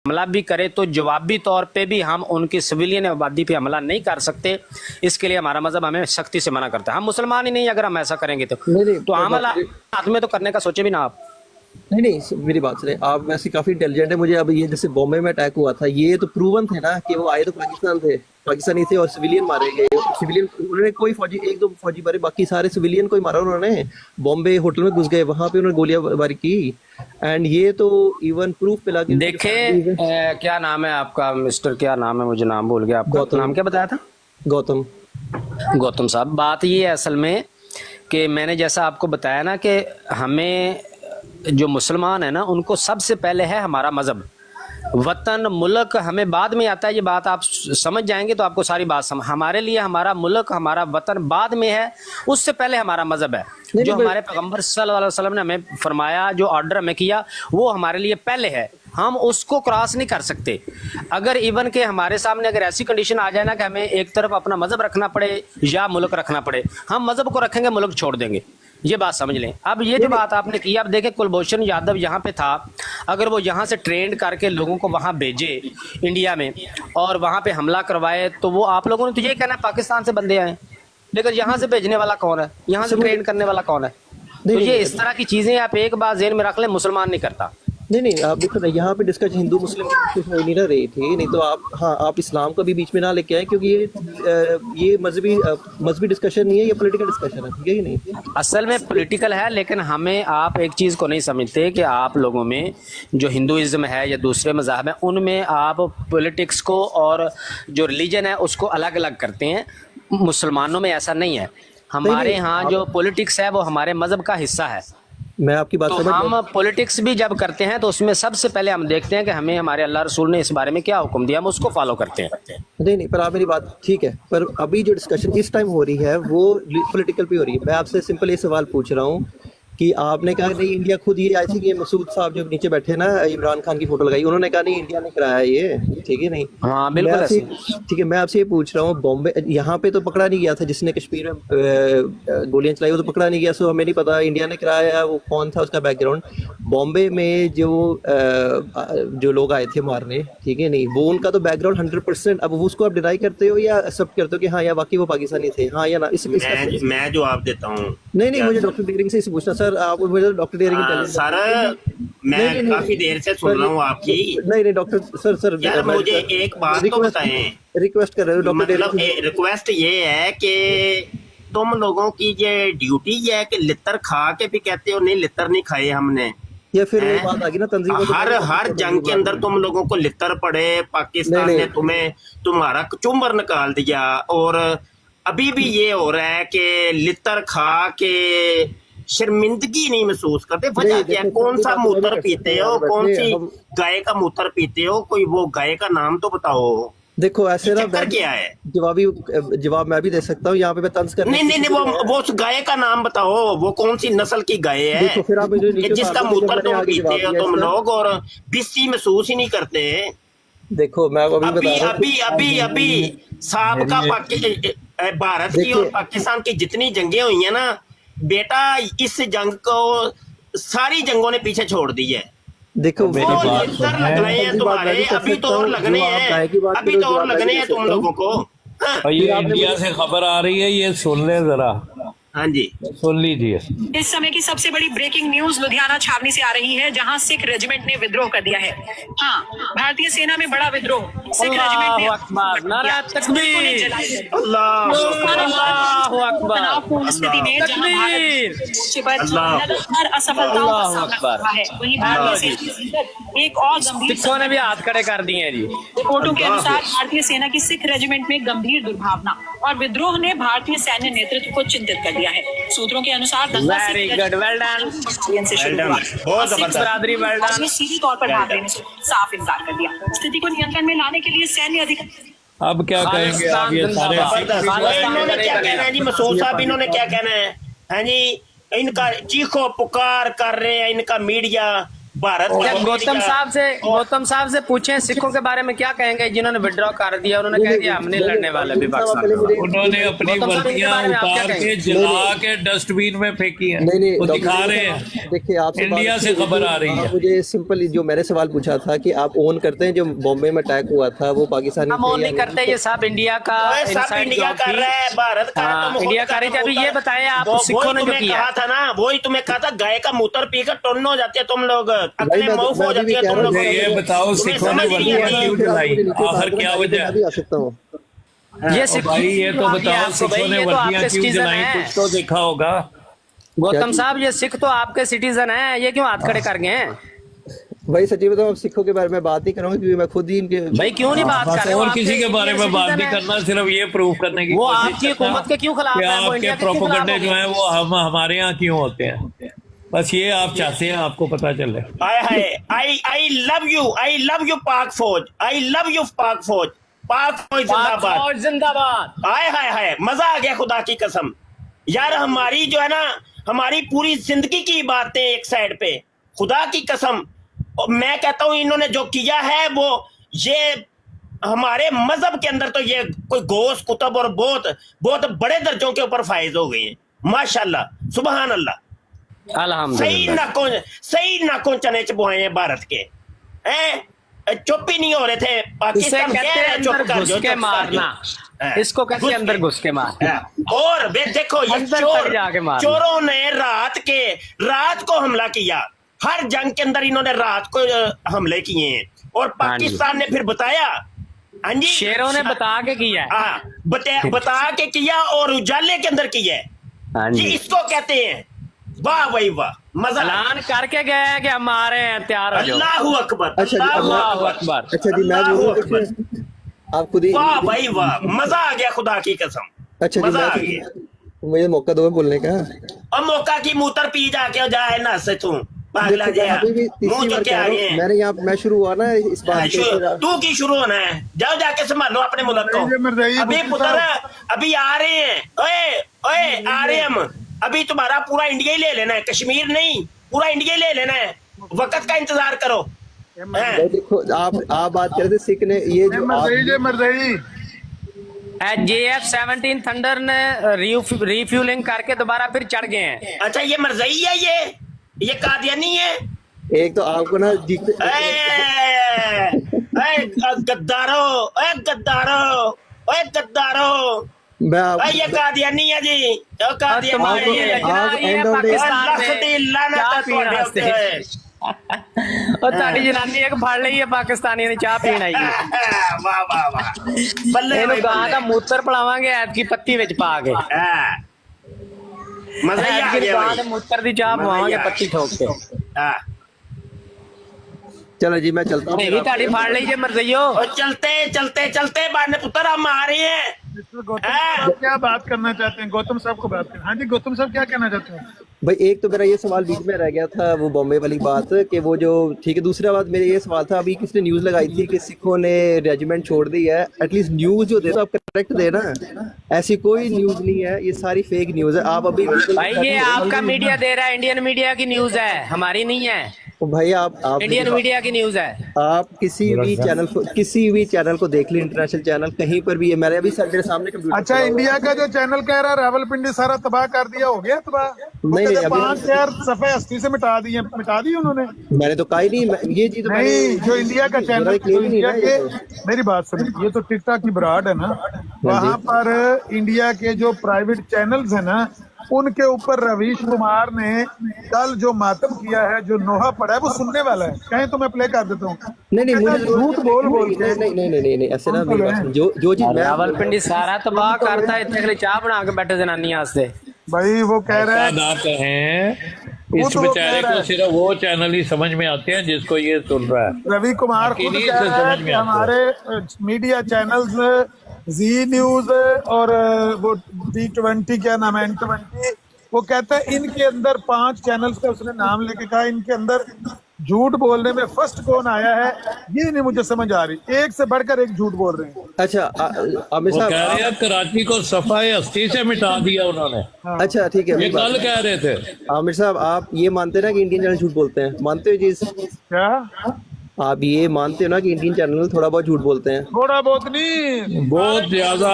हमला भी करे तो जवाबी तौर पे भी हम उनकी सिविलियन आबादी पे हमला नहीं कर सकते। इसके लिए हमारा मजहब हमें सख्ती से मना करता है। हम मुसलमान ही नहीं, अगर हम ऐसा करेंगे तो हमला हाथ में तो करने का सोचे भी ना आप। नहीं नहीं, मेरी बात सुने, आप वैसे काफी इंटेलिजेंट है। मुझे अब ये जैसे बॉम्बे में अटैक हुआ था, ये तो प्रूवन थे ना कि वो आए तो पाकिस्तान थे, पाकिस्तानी थे और सिविलियन मारे गए। सिविलियन उन्होंने कोई फौजी, एक दो फौजी मारे, बाकी सारे सिविलियन को ही मारा उन्होंने। बॉम्बे होटल में घुस गए, वहां पे उन्होंने गोलियांबारी की। एंड ये तो इवन प्रूफ मिला कि देखे क्या नाम है आपका मिस्टर, क्या नाम है, मुझे नाम भूल गया आपका। गौतम। नाम क्या बताया था? गौतम। गौतम साहब, बात ये है असल में कि मैंने जैसा आपको बताया ना कि हमें जो मुसलमान है ना, उनको सबसे पहले है हमारा मजहब। वतन मुल्क हमें बाद में आता है। ये बात आप समझ जाएंगे तो आपको सारी बात हमारे लिए हमारा मुल्क, हमारा वतन बाद में है, उससे पहले हमारा मजहब है। जो हमारे पैगंबर सल्लल्लाहु अलैहि वसल्लम ने हमें फरमाया, जो ऑर्डर हमें किया, वो हमारे लिए पहले है। हम उसको क्रॉस नहीं कर सकते। अगर इवन के हमारे सामने अगर ऐसी कंडीशन आ जाए ना कि हमें एक तरफ अपना मजहब रखना पड़े या मुल्क रखना पड़े, हम मजहब को रखेंगे, मुल्क छोड़ देंगे। ये बात समझ लें। अब ये जो बात आपने की, अब देखें कुलभूषण यादव यहाँ पे था, अगर वो यहाँ से ट्रेंड करके लोगों को वहाँ भेजे इंडिया में और वहाँ पे हमला करवाए, तो वो आप लोगों ने तो ये कहना है पाकिस्तान से बंदे आए, लेकिन यहाँ से भेजने वाला कौन है, यहाँ से ट्रेंड करने वाला कौन है? तो ये इस तरह की चीजें आप एक बात ज़हन में रख लें, मुसलमान नहीं करता। नहीं नहीं, आप देखो ना, यहाँ पे डिस्कशन हिंदू मुस्लिम हो नहीं ना रही थी। नहीं तो आप, हाँ, आप इस्लाम को भी बीच में ना लेके आए, क्योंकि ये मजहबी डिस्कशन नहीं है, ये पॉलिटिकल डिस्कशन है, ठीक है कि नहीं? असल में पॉलिटिकल है, लेकिन हमें आप एक चीज़ को नहीं समझते कि आप लोगों में जो हिंदुइज्म है या दूसरे मज़हब हैं, उनमें आप पॉलिटिक्स को और जो रिलीजन है उसको अलग अलग करते हैं। मुसलमानों में ऐसा नहीं है। हमारे यहाँ जो पॉलिटिक्स है वो हमारे मज़हब का हिस्सा है। मैं आपकी बात तो हम पॉलिटिक्स भी जब करते हैं तो उसमें सबसे पहले हम देखते हैं कि हमें हमारे अल्लाह रसूल ने इस बारे में क्या हुक्म दिया, हम उसको फॉलो करते हैं। नहीं नहीं, पर आप मेरी बात ठीक है, पर अभी जो डिस्कशन इस टाइम हो रही है वो पॉलिटिकल पे हो रही है। मैं आपसे सिंपल ये सवाल पूछ रहा हूँ कि आपने कहा नहीं, इंडिया खुद, ये आई थी कि मसूद साहब जो नीचे बैठे ना, इमरान खान की फोटो लगाई, उन्होंने कहा नहीं इंडिया ने कराया ये, ठीक है नहीं? हाँ बिल्कुल ऐसे। ठीक है, मैं आपसे ये पूछ रहा हूँ, बॉम्बे यहाँ पे तो पकड़ा नहीं गया था जिसने कश्मीर में गोलियां चलाई, वो तो पकड़ा नहीं गया। सो हमें नहीं पता इंडिया ने कराया, वो कौन था, उसका बैकग्राउंड। बॉम्बे में जो लोग आए थे मारने, ठीक है नहीं, वो उनका तो बैकग्राउंड 100%। अब उसको आप डिनाई करते हो या एक्सेप्ट करते हो कि हाँ यार वाकई वो पाकिस्तानी थे, हाँ या ना? मैं जवाब देता हूँ। नहीं, मुझे डॉक्टर डेयरिंग से पूछना सर, आप मुझे डॉक्टर डेयरिंग सर, मैं काफी देर से सुन रहा हूँ आपकी। नहीं डॉक्टर सर यार मुझे एक बात तो बताएं। रिक्वेस्ट कर रहे हो डॉक्टर मतलब डेयरिंग। रिक्वेस्ट ये है कि तुम लोगों की ये ड्यूटी है कि लितर खा के भी कहते हो नहीं, लितर नहीं खाए हमने, या फिर वो बात आ गई ना तंजीम। हर जंग के अंदर तुम लोगों को लितर पड़े, पाकिस्तान ने तुम्हारा कचुम्बर निकाल दिया, और अभी भी ये हो रहा है कि लितर खा के शर्मिंदगी नहीं महसूस करते। वजह क्या है? कौन सा मूत्र पीते हो, कौन सी गाय का मूत्र पीते हो? कोई वो गाय का नाम तो बताओ। देखो ऐसे ना, क्या है जवाब मैं भी दे सकता हूँ यहाँ पे, मैं तंज कर नहीं, वो उस गाय का नाम बताओ, वो कौन सी नस्ल की गाय है? देखो, फिर आप जिसका मूत्र तुम पीते हो तुम लोग, और बिस्सी महसूस ही नहीं करते। देखो मैं अभी साबका भारत की और पाकिस्तान की जितनी जंगें हुई है ना बेटा, इस जंग को सारी जंगों ने पीछे छोड़ दी है। देखो लग रहे हैं तुम्हारे, अभी तो और लगने हैं, अभी तो और लगने हैं तुम लोगों को। ये इंडिया से खबर आ रही है, ये सुन ले जरा। हाँ जी, सुन लीजिए। इस समय की सबसे बड़ी ब्रेकिंग न्यूज लुधियाना छावनी से आ रही है, जहां सिख रेजिमेंट ने विद्रोह कर दिया है। हाँ, भारतीय सेना में बड़ा विद्रोह। सिख रेजिमेंट ने नारा तकबीर, अल्लाहु अकबर, स्थिति में जहां भारत असफलताओं का सामना कर रहा है, वहीं भारतीय सेना एक और गंभीर, सिखों ने भी हाथ खड़े कर दिए हैं जी। रिपोर्टों के अनुसार भारतीय सेना की सिख रेजिमेंट में गंभीर दुर्भावना और विद्रोह ने भारतीय सैन्य नेतृत्व को चिंतित कर दिया है। सूत्रों के अनुसार वेरी गुड, वेल डन, से शुरू हुआ, बहुत जबरदस्त बरादरी, वेल डन। सीधी तौर पर भाग लेने से साफ इनकार कर दिया। स्थिति को नियंत्रण में लाने के लिए सैन्य अधिकारी अब क्या कहेंगे आप? ये सारे इन्होंने क्या कहना है जी? मसूद साहब इन्होंने क्या कहना है? हाँ जी, इनका चीखो पुकार कर रहे हैं इनका मीडिया, भारत क्या का गौतम साहब से पूछें सिखों के बारे में क्या कहेंगे जिन्होंने विड्रॉ कर दिया, उन्होंने कह दिया हमने लड़ने वाले भी पाकिस्तान में। उन्होंने अपनी गौतम साहब, इनके वर्दियां बारे में आप क्या उतार के कहेंगे? जला के डस्टबिन में फेंकी है। नहीं वो डॉक्टर दिखा साहब, रहे हैं। देखिए आपसे इंडिया से खबर आ रही है। मुझे सिंपल जो मैंने सवाल पूछा था कि आप ओन करते हैं जो बॉम्बे में अटैक हुआ था वो पाकिस्तानी हम ऑन नहीं करते, ये सब इंडिया का ओए, सब इनसाइड इंडिया जॉब कर थी। रहा है, भारत का हाँ, तुम इंडिया खुद कर रही थी। अभी ये बताएं आप सिखों ने जो तुम्हें किया। कहा था ना, वही तुम्हें कहा था, गाय का मूत्र पीकर टुन्न हो जाते तुम लोग, अकले मैं मौफ हो भी जाती है कह तुम रहा लोग। हूँ, ये बताओ तुम्हें सिखों ने समझ ही नहीं वर्दियां आती। क्यों जलाई, आखिर क्या वजह मैं है? भी आ सकता हूँ। ये और सिख भाई ये तो आ गया बताओ आपको, सिखों भाई, ने ये तो वर्दियां आपके क्यों सिटीजन जलाई, हैं। कुछ तो देखा होगा। गौतम साहब, ये सिख तो आपके सिटीजन हैं, ये क्यों हाथ खड़े कर गए हैं? भाई सच्ची बताऊं, अब सिखों के बारे में बात नहीं करूंगा क्योंकि मैं खुद ही इनके भाई क्यों नहीं बात कर रहे हो? और आपके किसी के बारे में बात citizen नहीं हैं। करना, सिर्फ ये प्रूव करने की वो कोशिश आपकी करना हुकूमत के क्यों खिलाफ कि है, वो आपके इंडिया के क्यों खिलाफ प्रोपेगेंडे जो होंगे? हैं वो हमारे यहाँ क्यों होते हैं, बस ये आप चाहते हैं आपको पता चले। आई लव यू पाक फौज, आई लव यू पाक फौज, पाक फौज जिंदाबाद। और जिंदाबाद। हाय मजा आ गया खुदा की कसम यार, हमारी जो है ना, हमारी पूरी जिंदगी की बातें एक साइड पे, खुदा की कसम। और मैं कहता हूं इन्होंने जो किया है वो, ये हमारे मजहब के अंदर तो ये कोई गोश कुतब और बहुत बड़े दर्जों के ऊपर फायज हो गए हैं, माशाल्लाह सुबहान अल्लाह। अल्हम्दुलिल्लाह। सही नाकों चने चबुआए हैं भारत के, हैं चुप ही नहीं हो रहे थे। इसे पाकिस्तान कह कहते रहे हैं हैं चुप अंदर कर घुस जो, के चुप कर मारना, जो। इसको कहते हैं अंदर घुस के मारना। और वे देखो ये अंदर तक जाके मारना। चोरों ने रात को हमला किया, हर जंग के अंदर इन्होंने रात को हमले किए हैं, और पाकिस्तान ने फिर बताया, हाँ जी, शेरों ने बता के किया है। हाँ, बता के किया और उजाले के अंदर किया है, हाँ ये जी, इसको कहते हैं। वाह भाई वाह, मजा आ ऐलान करके गए हैं कि हम आ रहे हैं, तैयार हो गया। जाओ। अल्लाहू अकबर, अच्छा जी, अल्लाहू अल्लाहू अकबर, अकबर। अच्छा जी मैं अल्लाहू बोलूं अकबर। कुछ? आप खुद ही वाह भाई वाह, मजा आ गया खुदा की कसम, अच्छा जी मजा आ मैं गया। मुझे मौका दो बोलने का। और मौका की मूत्र पी जाके जाए ना से तू पागला देखो, मैं जया, अभी भी मुंह तीसरी जो बार के कह आ रहा गए हूं, हैं। मैंने यहाँ मैं शुरू हुआ ना इस बात पे तू की शुरू होना है, जाओ जाके संभालो अपने मुल्क को। अभी पुत्र अभी आ रहे हैं, ओए आ रहे हम, अभी तुम्हारा पूरा इंडिया ही ले लेना है, कश्मीर नहीं, पूरा इंडिया ही ले लेना है, वक्त का इंतजार करो। हैं? देखो आप बात कर रहे थे सिख ने ये जो JF-17 थंडर ने रिफ्यूलिंग करके दोबारा फिर चढ़ गए हैं। अच्छा ये मरज़ई है, ये कादियानी है। एक तो आपको ना गद्दारो मैं आप ये कादियानी है जी, तुम्हारी ये लजना ये पाकिस्तान में चाह पीण वास्ते। और ਤੁਹਾਡੀ ਜਨਾਨੀ ਇੱਕ ਫੜ ਲਈ ਹੈ ਪਾਕਿਸਤਾਨੀ ਨੇ ਚਾਹ ਪੀਣ ਆਈ ਹੈ। वाह वाह वाह, बल्ले ਇਹਨੂੰ ਗਾਂ ਦਾ ਮੂਤਰ ਪਿਲਾਵਾਂਗੇ ਐਤਕੀ ਪੱਤੀ ਵਿੱਚ ਪਾ ਕੇ। मजा ही आ ਐਤਕੀ गया ਗਾਂ भाई। ਦੇ ਮੂਤਰ ਦੀ ਚਾਹ ਪਵਾਵਾਂਗੇ ਪੱਤੀ ਠੋਕ ਕੇ। हाँ। चलो जी मैं चलता हूँ। ਇਹ ਵੀ ਤੁਹਾਡੀ ਫੜ ਲਈ ਜੇ ਮਰਜ਼ਈਓ। और चलते बाने पुत्र हम आ रहे हैं। गौतम साहब क्या बात करना चाहते हैं? गौतम साहब को बात करें। हाँ जी गौतम साहब क्या कहना चाहते हैं? भाई एक तो मेरा ये सवाल बीच में रह गया था वो बॉम्बे वाली बात कि वो जो ठीक है, दूसरा बात मेरा ये सवाल था, अभी किसने न्यूज़ लगाई थी कि सिखों ने रेजिमेंट छोड़ दी है। एटलीस्ट न्यूज़ जो दे तो आप करेक्ट देना, ऐसी कोई न्यूज़ नहीं है, ये सारी फेक न्यूज़ है। आप अभी भाई ये आपका मीडिया दे रहा है, इंडियन मीडिया की न्यूज है, हमारी नहीं है। भाई आप इंडियन मीडिया की न्यूज है। आप किसी भी चैनल को देख लें, इंटरनेशनल चैनल कहीं पर भी है, मेरे अभी मेरे सामने कंप्यूटर अच्छा इंडिया का जो चैनल कह रहा है रावलपिंडी सारा तबाह कर दिया, हो गया तबाह? नहीं, अभी- 5,000 सफ़े हस्ती से मिटा दी उन्होंने। मैंने तो कहा ही नहीं, ये चीज तो नहीं, जो इंडिया का चैनल मेरा claim ही नहीं इंडिया है ये के, मेरी बात सुनिए, ये तो टिकटॉक की ब्राड है ना, वहाँ पर इंडिया के जो प्राइवेट चैनल्स है ना, उनके ऊपर रवीश कुमार ने कल जो मातम किया है, जो नोहा पड़ा है, वो सुनने वाला है। कहें तो मैं प्ले कर देता हूँ। नहीं मुझे झूठ बोल के नहीं ऐसे ना मेरी बात सुन, जो चीज मैं रावलपिंडी सारा तबाह करता है, इतने के लिए चाह बना के बैठे जनानी वास्ते। भाई वो कह रहा है आते हैं वो इस तो वो बेचारे कह रहा को है। सिर्फ वो चैनल ही समझ में आते हैं जिसको ये सुन रहा है। रवि कुमार खुद अकेले कह से रहा है समझ कि में आता है। हमारे मीडिया चैनल्स जी न्यूज और वो T20 क्या नाम है N20, वो कहता है इनके अंदर 5 चैनल्स का उसने नाम लेके कहा, इनके अंदर झूठ बोलने में फर्स्ट कौन आया है ये नहीं मुझे समझ आ रही। एक से बढ़कर एक झूठ बोल रहे हैं। अच्छा आमिर वो साहब कह रहे हैं कराची को सफाई हस्ती से मिटा दिया उन्होंने, अच्छा ठीक है ये मेरी बात कल कह रहे थे। आमिर साहब आप ये मानते हैं ना कि इंडियन चैनल झूठ बोलते हैं, मानते हो ये चीज? क्या आप ये मानते हो ना कि इंडियन चैनल थोड़ा बहुत झूठ बोलते हैं? थोड़ा बहुत नहीं, बहुत ज्यादा।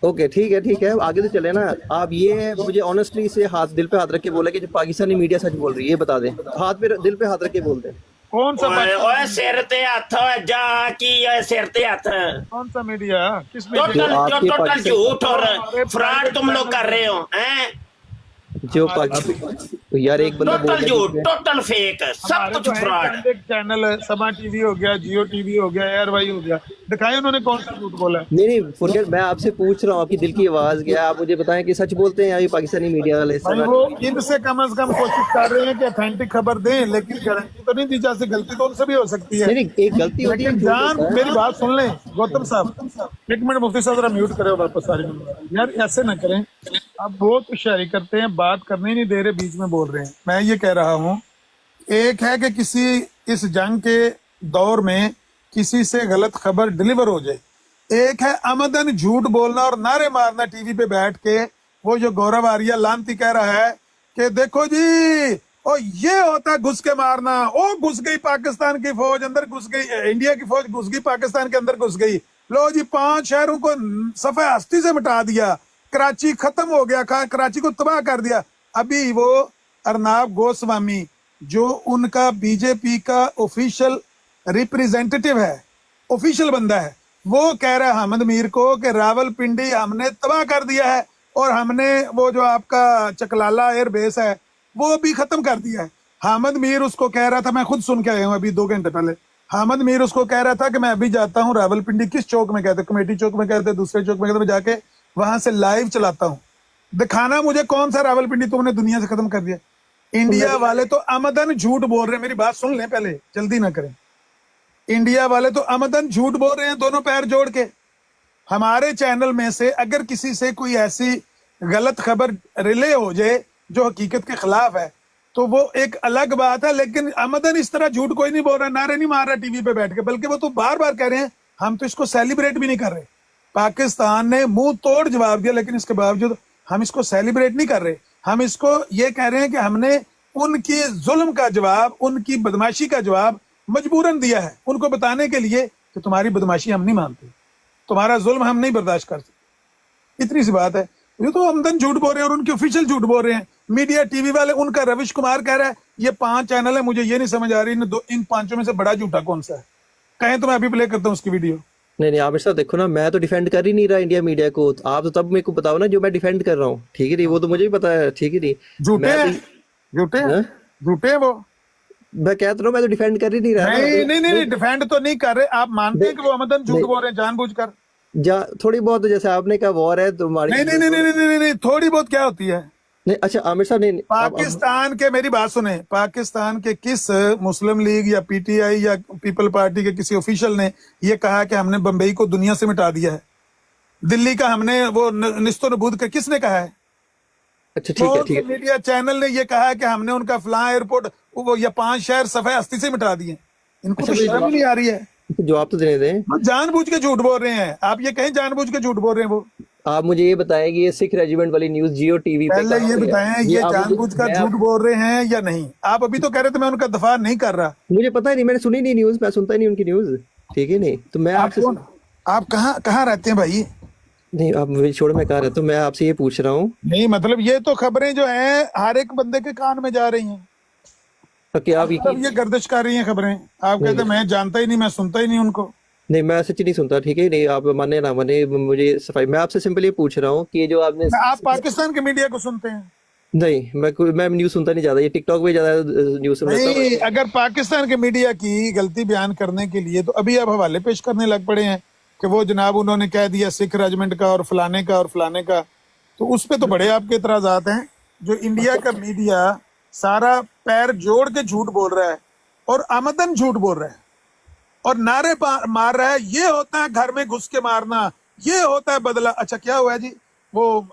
ओके ठीक है आगे तो चले ना। आप ये मुझे ऑनेस्टली से हाथ दिल पे हाथ रख के बोले कि जो पाकिस्तानी मीडिया सच बोल रही है, ये बता दें, हाथ पे दिल पे हाथ रख के बोल दें। कौन सा ओए सिर ते हथ जा की है, सिर ते हथ। कौन सा मीडिया, किस मीडिया? टोटल झूठ और फ्रॉड तुम लोग कर रहे हो हैं। जो पाकिस्तान यार एक बंदा बोल टोटल रहा झूठ, है टोटल फेक, सब हमारे कुछ तो है फ्रॉड। एक चैनल है, समा टीवी हो गया, जियो टीवी हो गया, एयर वाई हो गया, दिखाए उन्होंने कौन सा झूठ बोला है? नहीं फॉरगेट, मैं आपसे पूछ रहा हूँ, आपकी दिल की आवाज क्या है, आप मुझे बताएं कि सच बोलते हैं या ये पाकिस्तानी मीडिया वाले? भाई वो इनसे कम से कम कोशिश कर रहे हैं कि ऑथेंटिक खबर दें, लेकिन गारंटी तो नहीं दी जा सकती, गलती तो उनसे भी हो सकती है। नहीं एक गलती होती है, लेकिन झूठ जान होता है। मेरी बात सुन लें गौतम साहब, एक मिनट मुफ्ती साहब जरा म्यूट करें वापस सारी नंबर। यार ऐसे ना करें, आप बहुत होशियारी करते हैं, बात करने ही नहीं दे रहे, बीच में बोल रहे हैं। मैं ये कह रहा हूँ, एक है कि किसी इस जंग के दौर में किसी से गलत खबर डिलीवर हो जाए, एक है आमदन झूठ बोलना और नारे मारना टीवी पे बैठ के। वो जो गौरव आर्या लांती कह रहा है कि देखो जी ओ ये होता है घुस के मारना, ओ घुस गई पाकिस्तान की फौज अंदर घुस गई, इंडिया की फौज घुस गई पाकिस्तान के अंदर घुस गई, लो जी 5 शहरों को सफे हस्ती से मिटा दिया, कराची खत्म हो गया, कराची को तबाह कर दिया। अभी वो अर्नाब गोस्वामी जो उनका बीजेपी का ऑफिशियल रिप्रेजेंटेटिव है, ऑफिशियल बंदा है, वो कह रहा है अहमद मीर को कि रावलपिंडी हमने तबाह कर दिया है और हमने वो जो आपका चकलाला एयरबेस है वो भी खत्म कर दिया है। हामिद मीर उसको कह रहा था, मैं खुद सुन के आया हूँ अभी 2 घंटे पहले, हामिद मीर उसको कह रहा था कि मैं अभी जाता हूँ रावलपिंडी, किस चौक में कहते, कमेटी चौक में कहते, दूसरे चौक में कहते, मैं जाके वहां से लाइव चलाता हूँ, दिखाना मुझे कौन सा रावलपिंडी तुमने दुनिया से खत्म कर दिया। इंडिया वाले तो आमदन झूठ बोल रहे हैं, मेरी बात सुन लें पहले, जल्दी ना करें। इंडिया वाले तो आमदन झूठ बोल रहे हैं दोनों पैर जोड़ के। हमारे चैनल में से अगर किसी से कोई ऐसी गलत खबर रिले हो जाए जो हकीकत के खिलाफ है तो वो एक अलग बात है, लेकिन आमदन इस तरह झूठ कोई नहीं बोल रहा, नारे नहीं मार रहा टीवी पे बैठ के, बल्कि वो तो बार बार कह रहे हैं हम तो इसको सेलिब्रेट भी नहीं कर रहे। पाकिस्तान ने मुंह तोड़ जवाब दिया, लेकिन इसके बावजूद हम इसको सेलिब्रेट नहीं कर रहे, हम इसको ये कह रहे हैं कि हमने उनकी जुल्म का जवाब, उनकी बदमाशी का जवाब मजबूरन दिया है, उनको बताने के लिए कि तुम्हारी बदमाशी हम नहीं मानते, तुम्हारा जुल्म हम नहीं बर्दाश्त कर सकते, इतनी सी बात है। ये तो आमदन झूठ बोल रहे हैं और उनके ऑफिशियल झूठ बोल रहे हैं। मीडिया टीवी वाले, उनका रविश कुमार कह रहा है ये 5 चैनल है, मुझे ये नहीं समझ आ रही इन 5 में से बड़ा झूठा कौन सा है, कहें तो मैं अभी प्ले करता हूँ उसकी वीडियो। नहीं आमिर साहब देखो ना, मैं तो डिफेंड कर ही नहीं रहा इंडिया मीडिया को, आप तो तब मेरे को बताओ ना जो मैं डिफेंड कर रहा हूँ, ठीक है नहीं, वो तो मुझे भी पता है, ठीक है नहीं, झूठे हैं, झूठे हैं, झूठे हैं वो, मैं कहता रहा हूँ, मैं तो डिफेंड कर ही नहीं रहा। नहीं डिफेंड तो नहीं कर रहे, आप मानते हैं कि वो आमदन झूठ बोल रहे हैं जानबूझकर? थोड़ी बहुत जैसे आपने कहा वॉर है तुम्हारी, नहीं थोड़ी बहुत क्या होती है? नहीं अच्छा आमिर साहब नहीं, पाकिस्तान के, मेरी बात सुने, पाकिस्तान के किस मुस्लिम लीग या पीटीआई या पीपल पार्टी के किसी ऑफिशियल ने ये कहा कि हमने बंबई को दुनिया से मिटा दिया है, दिल्ली का हमने वो निस्तो नबूद कर, किसने कहा है? अच्छा ठीक है मीडिया चैनल ने ये कहा है कि हमने उनका फलां एयरपोर्ट वो या 5 शहर सफाई हस्ती से मिटा दिए। इनको तो शर्म नहीं आ रही है? जवाब तो देने दें। जानबूझ के झूठ बोल रहे हैं, आप ये कहें जानबूझ के झूठ बोल रहे हैं वो। आप मुझे ये बताएं कि ये सिख रेजिमेंट वाली न्यूज जियो टीवी पे पहले ये बताएं ये जानबूझ कर झूठ बोल रहे हैं या नहीं? आप अभी तो कह रहे थे मैं उनका दफा नहीं कर रहा, मुझे पता ही नहीं, मैंने सुनी नहीं न्यूज, मैं सुनता ही नहीं उनकी न्यूज, ठीक है नहीं, तो मैं आपसे आप कहाँ रहते हैं भाई? नहीं आप मुझे छोड़, मैं कहा रहता हूँ, मैं आपसे ये पूछ रहा हूँ। नहीं मतलब ये तो खबरें जो हैं हर एक बंदे के कान में जा रही हैं, तो क्या आप ये गर्दिश कर रही हैं खबरें, आप कहते हैं मैं जानता ही नहीं, मैं सुनता ही नहीं उनको। नहीं मैं सच्ची नहीं सुनता, ठीक है नहीं, आप माने ना माने मुझे सफाई, मैं आपसे सिंपल ये पूछ रहा हूँ कि ये जो आपने, आप पाकिस्तान के मीडिया को सुनते हैं? नहीं मैं न्यूज सुनता नहीं ज्यादा, ये टिकटॉक पे ज्यादा न्यूज सुनता हूँ। नहीं, अगर पाकिस्तान के मीडिया की गलती बयान करने के लिए तो अभी आप हवाले पेश करने लग पड़े हैं कि वो जनाब उन्होंने कह दिया सिख रेजिमेंट का और फलाने का और फलाने का, तो उस पे तो बड़े आपके इतराजात हैं। जो इंडिया का मीडिया सारा पैर जोड़ के झूठ बोल रहा है और आमदन झूठ बोल रहा है और नारे मार रहा है, ये होता है घर में घुस के मारना, ये होता है बदला। अच्छा क्या हुआ जी, वो